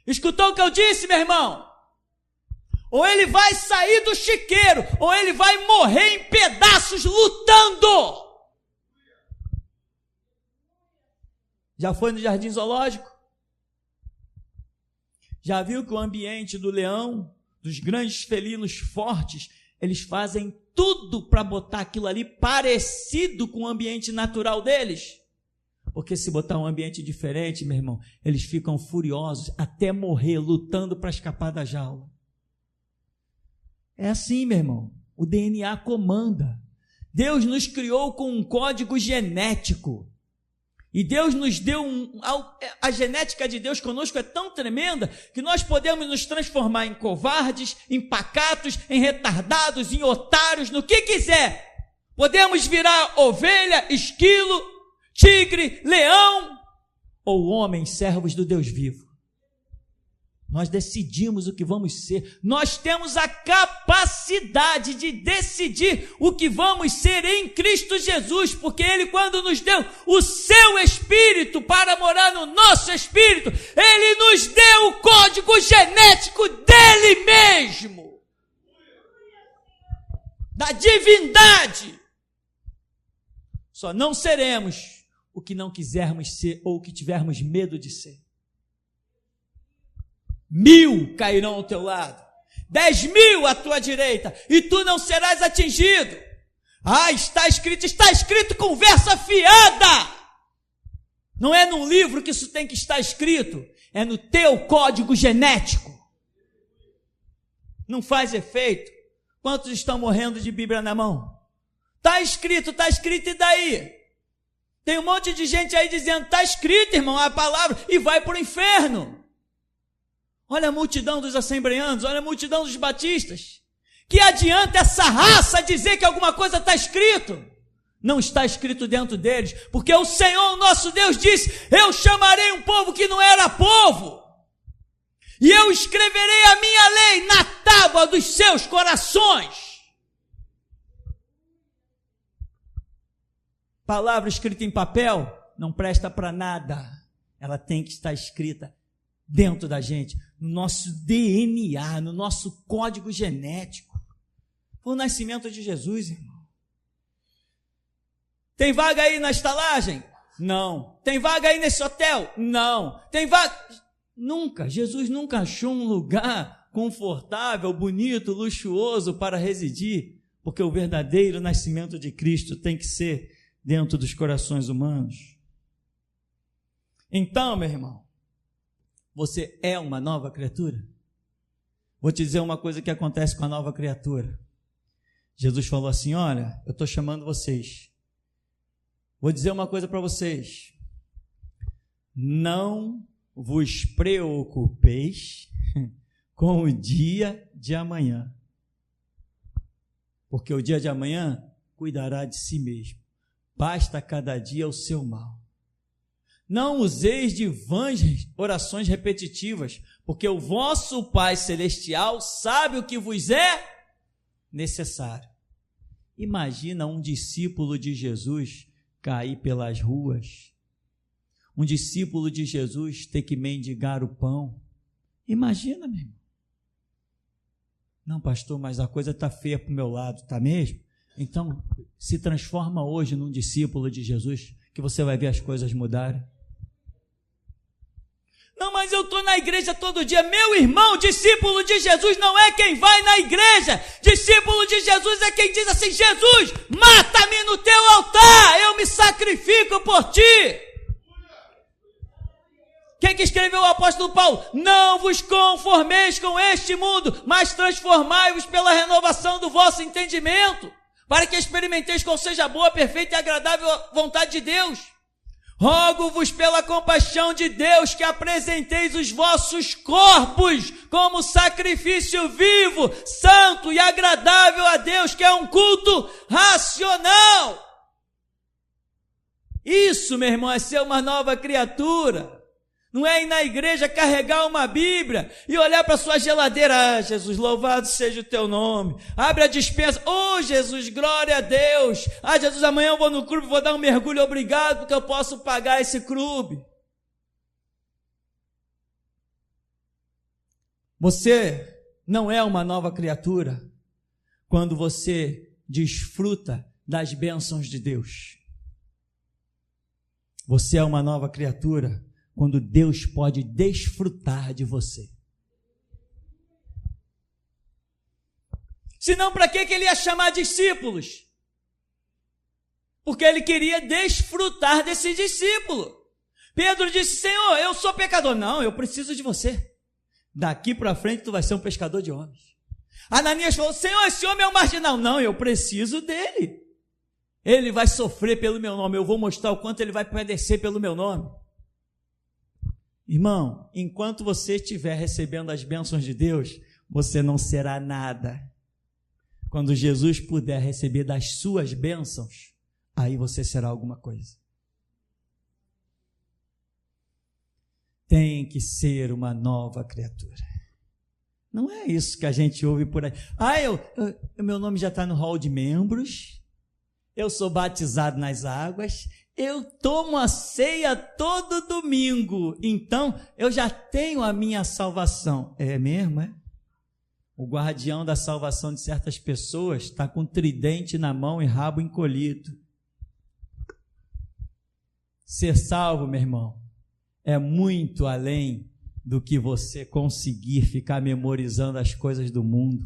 Escutou o que eu disse, meu irmão? Ou ele vai sair do chiqueiro, ou ele vai morrer em pedaços lutando. Já foi no jardim zoológico? Já viu que o ambiente do leão, dos grandes felinos fortes, eles fazem tudo para botar aquilo ali parecido com o ambiente natural deles? Porque se botar um ambiente diferente, meu irmão, eles ficam furiosos até morrer, lutando para escapar da jaula. É assim, meu irmão, o DNA comanda. Deus nos criou com um código genético. E Deus nos deu a genética de Deus conosco é tão tremenda que nós podemos nos transformar em covardes, em pacatos, em retardados, em otários, no que quiser. Podemos virar ovelha, esquilo, tigre, leão ou homens, servos do Deus vivo. Nós decidimos o que vamos ser. Nós temos a capacidade de decidir o que vamos ser em Cristo Jesus, porque Ele, quando nos deu o seu Espírito para morar no nosso Espírito, Ele nos deu o código genético dEle mesmo, da divindade. Só não seremos o que não quisermos ser ou o que tivermos medo de ser. 1000 cairão ao teu lado, 10.000 à tua direita, e tu não serás atingido. Está escrito, conversa fiada. Não é num livro que isso tem que estar escrito, é no teu código genético. Não faz efeito. Quantos estão morrendo de Bíblia na mão? Está escrito, e daí? Tem um monte de gente aí dizendo, está escrito, irmão, a palavra, e vai para o inferno. Olha a multidão dos assembleanos, olha a multidão dos batistas. Que adianta essa raça dizer que alguma coisa está escrito? Não está escrito dentro deles, porque o Senhor, nosso Deus, disse, eu chamarei um povo que não era povo, e eu escreverei a minha lei na tábua dos seus corações. Palavra escrita em papel não presta para nada, ela tem que estar escrita dentro da gente, no nosso DNA, no nosso código genético. Foi o nascimento de Jesus, irmão. Tem vaga aí na estalagem? Não. Tem vaga aí nesse hotel? Não. Tem vaga... Nunca. Jesus nunca achou um lugar confortável, bonito, luxuoso para residir, porque o verdadeiro nascimento de Cristo tem que ser dentro dos corações humanos. Então, meu irmão, você é uma nova criatura? Vou te dizer uma coisa que acontece com a nova criatura. Jesus falou assim, olha, eu estou chamando vocês. Vou dizer uma coisa para vocês. Não vos preocupeis com o dia de amanhã, porque o dia de amanhã cuidará de si mesmo. Basta cada dia o seu mal. Não useis de vãs orações repetitivas, porque o vosso Pai Celestial sabe o que vos é necessário. Imagina um discípulo de Jesus cair pelas ruas, um discípulo de Jesus ter que mendigar o pão. Imagina, meu irmão. Não, pastor, mas a coisa está feia para o meu lado, está mesmo? Então, se transforma hoje num discípulo de Jesus, que você vai ver as coisas mudarem. Não, mas eu estou na igreja todo dia. Meu irmão, discípulo de Jesus não é quem vai na igreja. Discípulo de Jesus é quem diz assim, Jesus, mata-me no teu altar, eu me sacrifico por ti. Quem que escreveu o apóstolo Paulo? Não vos conformeis com este mundo, mas transformai-vos pela renovação do vosso entendimento, para que experimenteis qual seja a boa, perfeita e agradável vontade de Deus. Rogo-vos pela compaixão de Deus que apresenteis os vossos corpos como sacrifício vivo, santo e agradável a Deus, que é um culto racional. Isso, meu irmão, é ser uma nova criatura. Não é ir na igreja carregar uma Bíblia e olhar para a sua geladeira. Ah, Jesus, louvado seja o teu nome. Abre a despensa. Oh, Jesus, glória a Deus. Ah, Jesus, amanhã eu vou no clube, vou dar um mergulho, obrigado, porque eu posso pagar esse clube. Você não é uma nova criatura quando você desfruta das bênçãos de Deus. Você é uma nova criatura quando Deus pode desfrutar de você. Senão, para que ele ia chamar discípulos? Porque ele queria desfrutar desse discípulo. Pedro disse, Senhor, eu sou pecador. Não, eu preciso de você. Daqui para frente tu vai ser um pescador de homens. Ananias falou, Senhor, esse homem é um marginal. Não, eu preciso dele. Ele vai sofrer pelo meu nome. Eu vou mostrar o quanto ele vai padecer pelo meu nome. Irmão, enquanto você estiver recebendo as bênçãos de Deus, você não será nada. Quando Jesus puder receber das suas bênçãos, aí você será alguma coisa. Tem que ser uma nova criatura. Não é isso que a gente ouve por aí. Meu nome já está no hall de membros, eu sou batizado nas águas, eu tomo a ceia todo domingo, então eu já tenho a minha salvação. É mesmo, é? O guardião da salvação de certas pessoas está com tridente na mão e rabo encolhido. Ser salvo, meu irmão, é muito além do que você conseguir ficar memorizando as coisas do mundo.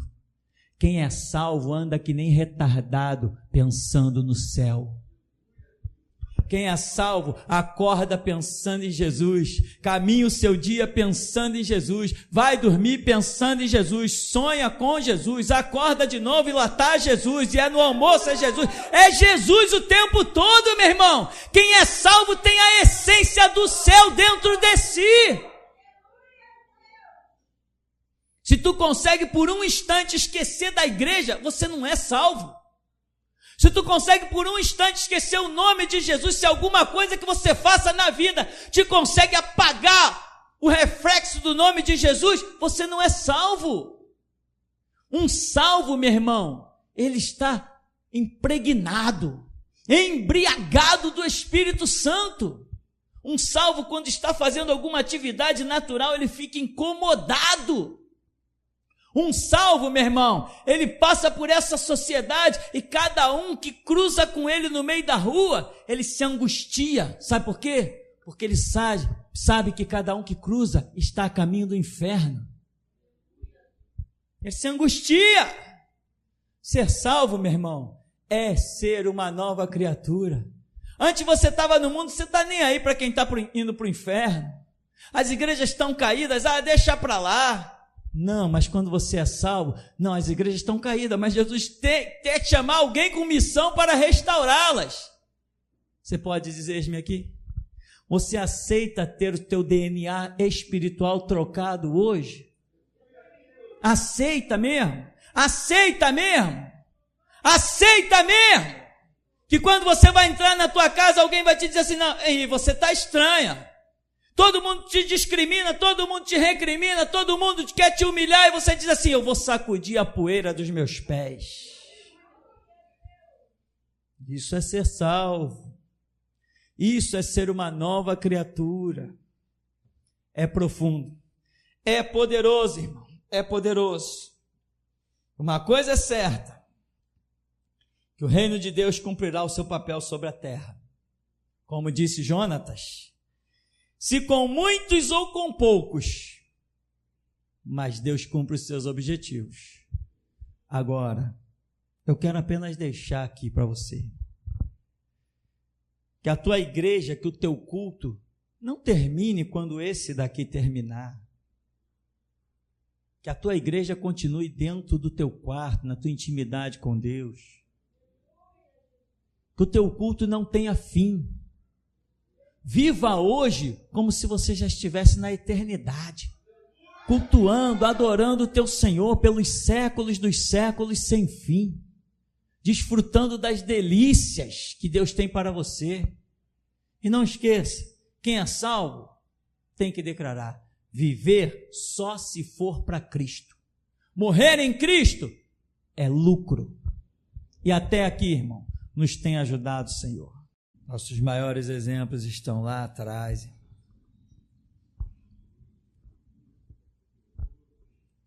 Quem é salvo anda que nem retardado pensando no céu. Quem é salvo acorda pensando em Jesus, caminha o seu dia pensando em Jesus, vai dormir pensando em Jesus, sonha com Jesus, acorda de novo e lá está Jesus, e é no almoço é Jesus o tempo todo, meu irmão. Quem é salvo tem a essência do céu dentro de si. Se tu consegue por um instante esquecer da igreja, você não é salvo. Se tu consegue por um instante esquecer o nome de Jesus, se alguma coisa que você faça na vida te consegue apagar o reflexo do nome de Jesus, você não é salvo. Um salvo, meu irmão, ele está impregnado, embriagado do Espírito Santo. Um salvo, quando está fazendo alguma atividade natural, ele fica incomodado. Um salvo, meu irmão, ele passa por essa sociedade e cada um que cruza com ele no meio da rua, ele se angustia. Sabe por quê? Porque ele sabe que cada um que cruza está a caminho do inferno. Ele se angustia. Ser salvo, meu irmão, é ser uma nova criatura. Antes você estava no mundo, você está nem aí para quem está indo para o inferno. As igrejas estão caídas, deixa para lá. Não, mas quando você é salvo, não, as igrejas estão caídas, mas Jesus quer te chamar alguém com missão para restaurá-las. Você pode dizer-me aqui? Você aceita ter o teu DNA espiritual trocado hoje? Aceita mesmo? Aceita mesmo? Aceita mesmo? Que quando você vai entrar na tua casa, alguém vai te dizer assim, não, ei, você está estranha. Todo mundo te discrimina, todo mundo te recrimina, todo mundo quer te humilhar e você diz assim, eu vou sacudir a poeira dos meus pés. Isso é ser salvo. Isso é ser uma nova criatura. É profundo. É poderoso, irmão. É poderoso. Uma coisa é certa, que o reino de Deus cumprirá o seu papel sobre a terra. Como disse Jonatas, se com muitos ou com poucos, mas Deus cumpre os seus objetivos. Agora, eu quero apenas deixar aqui para você, que a tua igreja, que o teu culto, não termine quando esse daqui terminar. Que a tua igreja continue dentro do teu quarto, na tua intimidade com Deus. Que o teu culto não tenha fim. Viva hoje como se você já estivesse na eternidade, cultuando, adorando o teu Senhor pelos séculos dos séculos sem fim, desfrutando das delícias que Deus tem para você. E não esqueça, quem é salvo tem que declarar, viver só se for para Cristo. Morrer em Cristo é lucro. E até aqui, irmão, nos tem ajudado o Senhor. Nossos maiores exemplos estão lá atrás.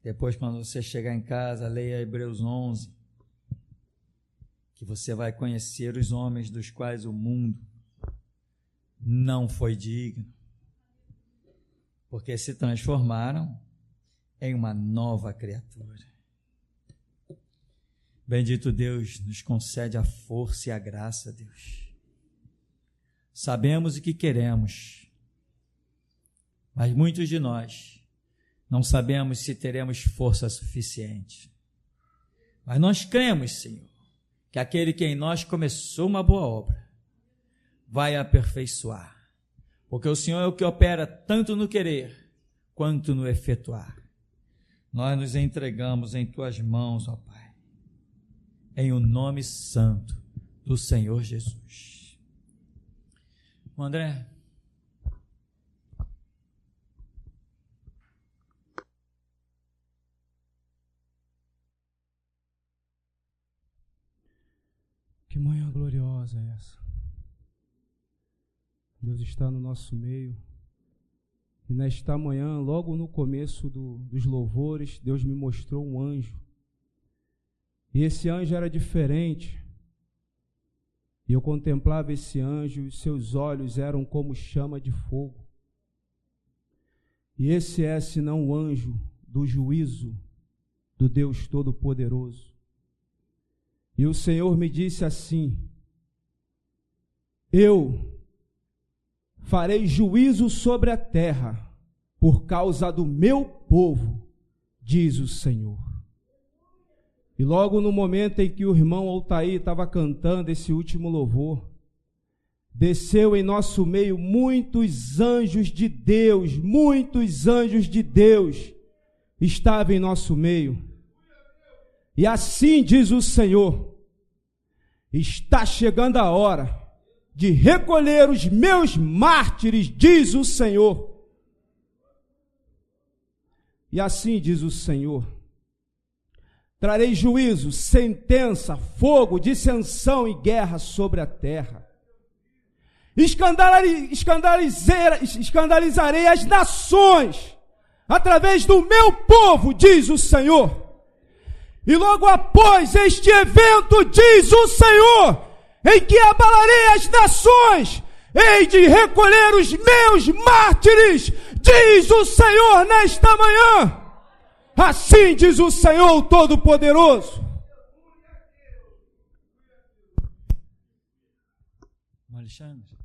Depois, quando você chegar em casa, leia Hebreus 11, que você vai conhecer os homens dos quais o mundo não foi digno, porque se transformaram em uma nova criatura. Bendito Deus, nos concede a força e a graça, Deus. Sabemos o que queremos, mas muitos de nós não sabemos se teremos força suficiente. Mas nós cremos, Senhor, que aquele que em nós começou uma boa obra vai aperfeiçoar, porque o Senhor é o que opera tanto no querer quanto no efetuar. Nós nos entregamos em Tuas mãos, ó Pai, em o nome santo do Senhor Jesus. André, que manhã gloriosa é essa. Deus está no nosso meio. E nesta manhã, logo no começo dos louvores, Deus me mostrou um anjo. E esse anjo era diferente. E eu contemplava esse anjo, e seus olhos eram como chama de fogo. E esse é, senão o anjo do juízo do Deus Todo-Poderoso. E o Senhor me disse assim, eu farei juízo sobre a terra por causa do meu povo, diz o Senhor. E logo no momento em que o irmão Altair estava cantando esse último louvor, desceu em nosso meio muitos anjos de Deus, estavam em nosso meio. E assim diz o Senhor, está chegando a hora de recolher os meus mártires, diz o Senhor. E assim diz o Senhor, trarei juízo, sentença, fogo, dissensão e guerra sobre a terra. Escandalizarei as nações através do meu povo, diz o Senhor. E logo após este evento, diz o Senhor, em que abalarei as nações, hei de recolher os meus mártires, diz o Senhor nesta manhã. Assim diz o Senhor Todo-Poderoso. Alexandre,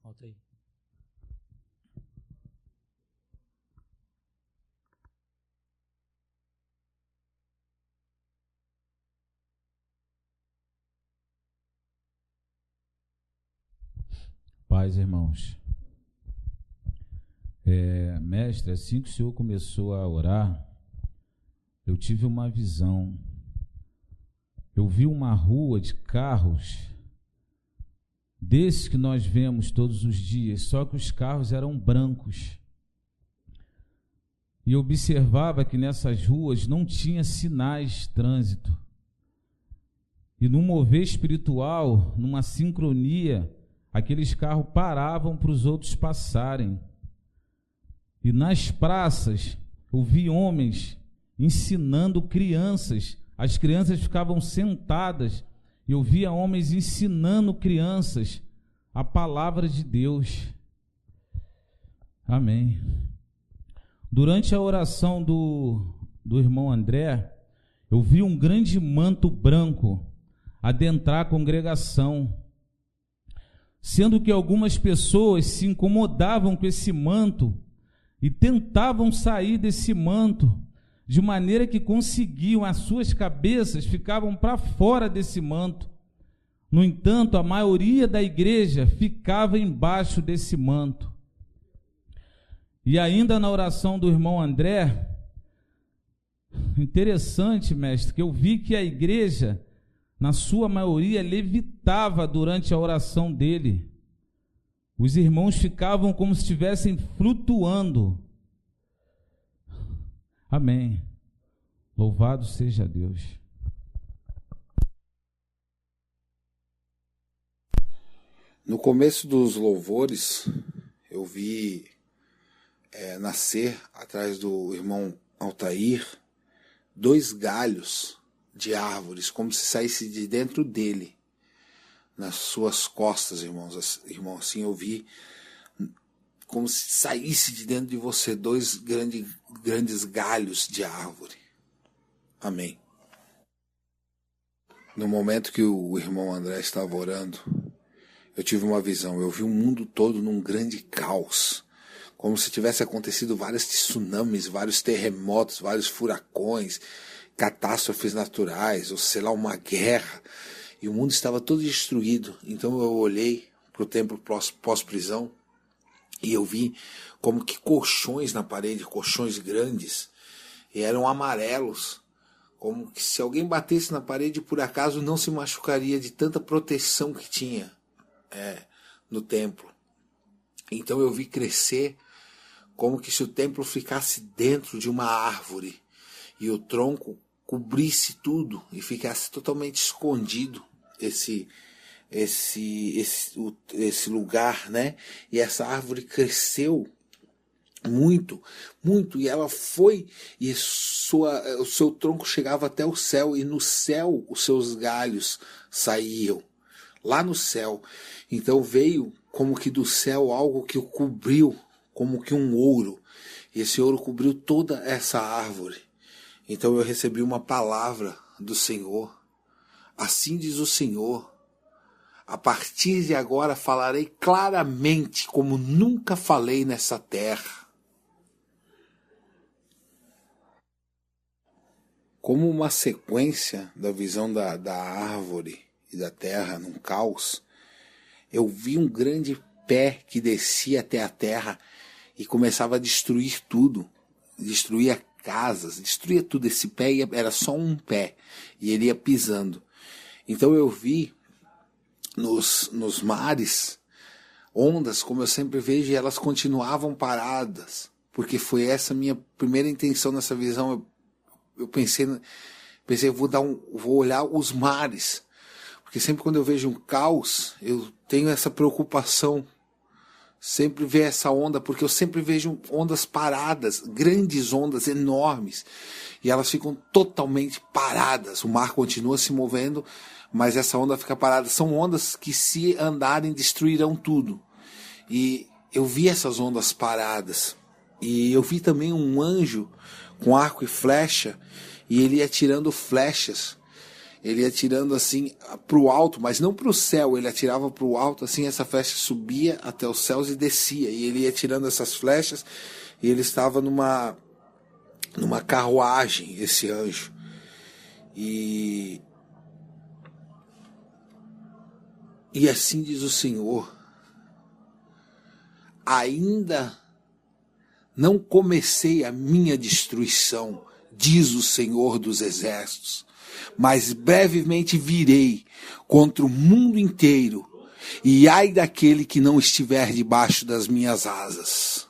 volta aí. Paz, irmãos. Mestre, assim que o senhor começou a orar, eu tive uma visão. Eu vi uma rua de carros, desses que nós vemos todos os dias, só que os carros eram brancos. E eu observava que nessas ruas não tinha sinais de trânsito. E num mover espiritual, numa sincronia, aqueles carros paravam para os outros passarem. E nas praças, eu vi homens ensinando crianças. As crianças ficavam sentadas. E eu via homens ensinando crianças a palavra de Deus. Amém. Durante a oração do irmão André, eu vi um grande manto branco adentrar a congregação. Sendo que algumas pessoas se incomodavam com esse manto e tentavam sair desse manto, de maneira que conseguiam, as suas cabeças ficavam para fora desse manto. No entanto, a maioria da igreja ficava embaixo desse manto. E ainda na oração do irmão André, interessante, mestre, que eu vi que a igreja, na sua maioria, levitava durante a oração dele. Os irmãos ficavam como se estivessem flutuando. Amém. Louvado seja Deus. No começo dos louvores, eu vi nascer, atrás do irmão Altair, 2 galhos de árvores, como se saísse de dentro dele, nas suas costas, irmão, assim eu vi, como se saísse de dentro de você 2 grandes galhos de árvore. Amém. No momento que o irmão André estava orando, eu tive uma visão, eu vi o mundo todo num grande caos, como se tivesse acontecido vários tsunamis, vários terremotos, vários furacões, catástrofes naturais, ou sei lá, uma guerra, e o mundo estava todo destruído. Então eu olhei para o templo pós-prisão e eu vi como que colchões na parede, colchões grandes, e eram amarelos, como que se alguém batesse na parede por acaso não se machucaria de tanta proteção que tinha no templo. Então eu vi crescer como que se o templo ficasse dentro de uma árvore e o tronco cobrisse tudo e ficasse totalmente escondido esse lugar, né? E essa árvore cresceu muito, muito, e ela foi, e o seu tronco chegava até o céu, e no céu os seus galhos saíam, lá no céu. Então veio como que do céu algo que o cobriu, como que um ouro, e esse ouro cobriu toda essa árvore. Então eu recebi uma palavra do Senhor. Assim diz o Senhor: a partir de agora falarei claramente como nunca falei nessa terra. Como uma sequência da visão da árvore e da terra num caos, eu vi um grande pé que descia até a terra e começava a destruir tudo, destruía casas, destruía tudo. Esse pé era só um pé e ele ia pisando. Então eu vi nos mares ondas, como eu sempre vejo, e elas continuavam paradas, porque foi essa minha primeira intenção nessa visão. Eu pensei vou olhar os mares, porque sempre quando eu vejo um caos, eu tenho essa preocupação. sempre ver essa onda, porque eu sempre vejo ondas paradas, grandes ondas enormes, e elas ficam totalmente paradas. O mar continua se movendo, mas essa onda fica parada. São ondas que, se andarem, destruirão tudo. E eu vi essas ondas paradas, e eu vi também um anjo com arco e flecha, e ele ia atirando flechas. Ele ia atirando assim para o alto, mas não para o céu. Ele atirava para o alto, assim, essa flecha subia até os céus e descia. E ele ia atirando essas flechas, e ele estava numa carruagem, esse anjo. E assim diz o Senhor: ainda não comecei a minha destruição, diz o Senhor dos Exércitos, mas brevemente virei contra o mundo inteiro, e ai daquele que não estiver debaixo das minhas asas.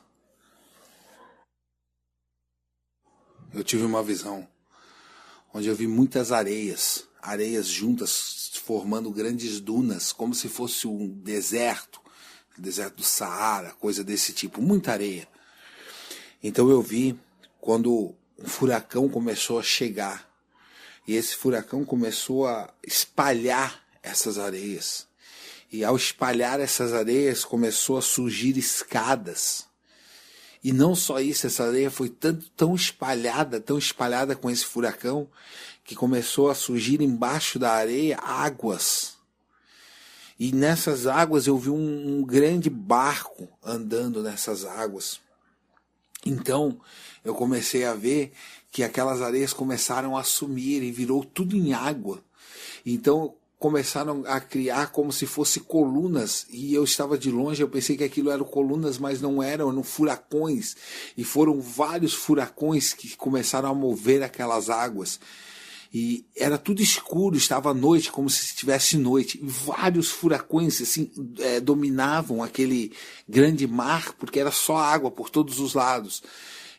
Eu tive uma visão onde eu vi muitas areias juntas, formando grandes dunas, como se fosse um deserto do Saara, coisa desse tipo, muita areia. Então eu vi quando um furacão começou a chegar, e esse furacão começou a espalhar essas areias. E ao espalhar essas areias, começou a surgir escadas. E não só isso, essa areia foi tão espalhada com esse furacão, que começou a surgir embaixo da areia águas. E nessas águas eu vi um grande barco andando nessas águas. Então eu comecei a ver que aquelas areias começaram a sumir e virou tudo em água. Então começaram a criar como se fosse colunas, e eu estava de longe, eu pensei que aquilo eram colunas, mas não eram furacões. E foram vários furacões que começaram a mover aquelas águas. E era tudo escuro, estava à noite, como se estivesse noite. E vários furacões assim, dominavam aquele grande mar, porque era só água por todos os lados.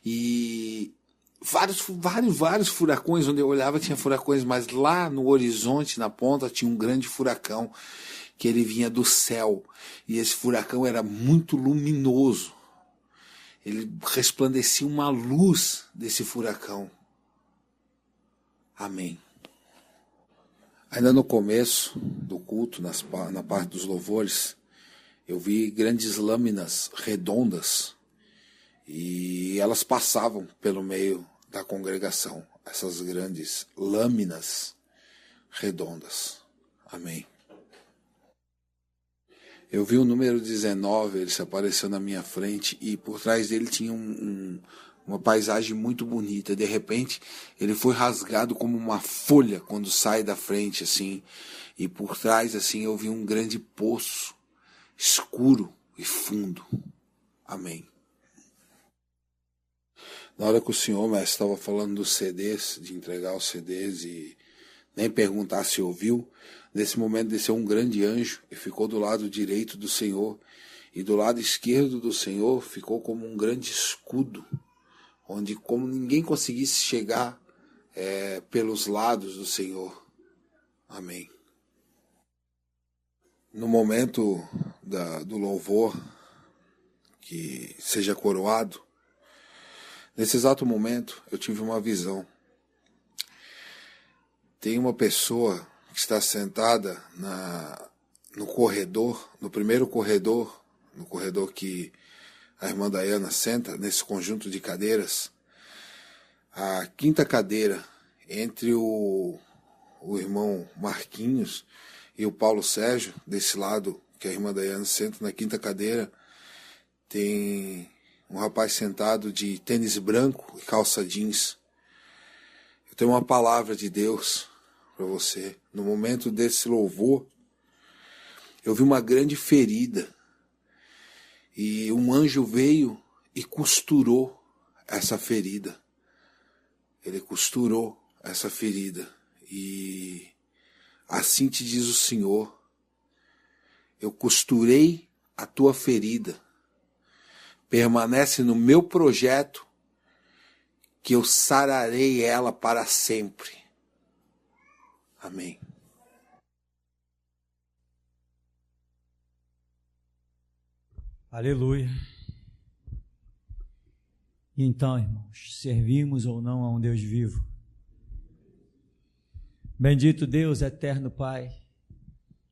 E vários furacões, onde eu olhava tinha furacões, mas lá no horizonte, na ponta, tinha um grande furacão, que ele vinha do céu. E esse furacão era muito luminoso. Ele resplandecia uma luz desse furacão. Amém. Ainda no começo do culto, na parte dos louvores, eu vi grandes lâminas redondas, e elas passavam pelo meio da congregação, essas grandes lâminas redondas. Amém. Eu vi o número 19, ele se apareceu na minha frente, e por trás dele tinha uma paisagem muito bonita. De repente, ele foi rasgado como uma folha quando sai da frente, assim. E por trás, assim, eu vi um grande poço, escuro e fundo. Amém. Na hora que o senhor, mestre, estava falando dos CDs, de entregar os CDs e nem perguntar se ouviu, nesse momento desceu um grande anjo e ficou do lado direito do Senhor. E do lado esquerdo do Senhor ficou como um grande escudo, onde como ninguém conseguisse chegar pelos lados do Senhor. Amém. No momento do louvor, que seja coroado, nesse exato momento eu tive uma visão. Tem uma pessoa que está sentada no corredor, no primeiro corredor, no corredor que a irmã Dayana senta, nesse conjunto de cadeiras, a quinta cadeira, entre o irmão Marquinhos e o Paulo Sérgio, desse lado que a irmã Dayana senta, na quinta cadeira, tem um rapaz sentado de tênis branco e calça jeans. Eu tenho uma palavra de Deus para você. No momento desse louvor, eu vi uma grande ferida, e um anjo veio e costurou essa ferida. Ele costurou essa ferida. E assim te diz o Senhor: eu costurei a tua ferida. Permanece no meu projeto, que eu sararei ela para sempre. Amém. Aleluia. E então, irmãos, servimos ou não a um Deus vivo? Bendito Deus, eterno Pai,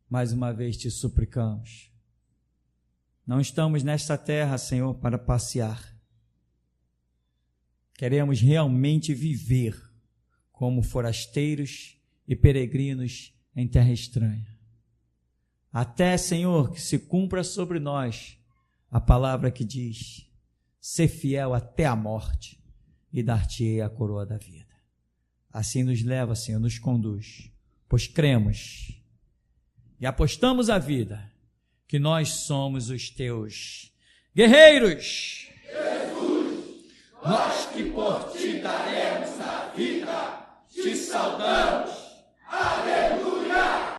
mais uma vez te suplicamos. Não estamos nesta terra, Senhor, para passear. Queremos realmente viver como forasteiros e peregrinos em terra estranha. Até, Senhor, que se cumpra sobre nós a palavra que diz: ser fiel até a morte e dar-te-ei a coroa da vida. Assim nos leva, Senhor, nos conduz, pois cremos e apostamos a vida que nós somos os teus guerreiros. Jesus, nós que por ti daremos a vida, te saudamos. Aleluia.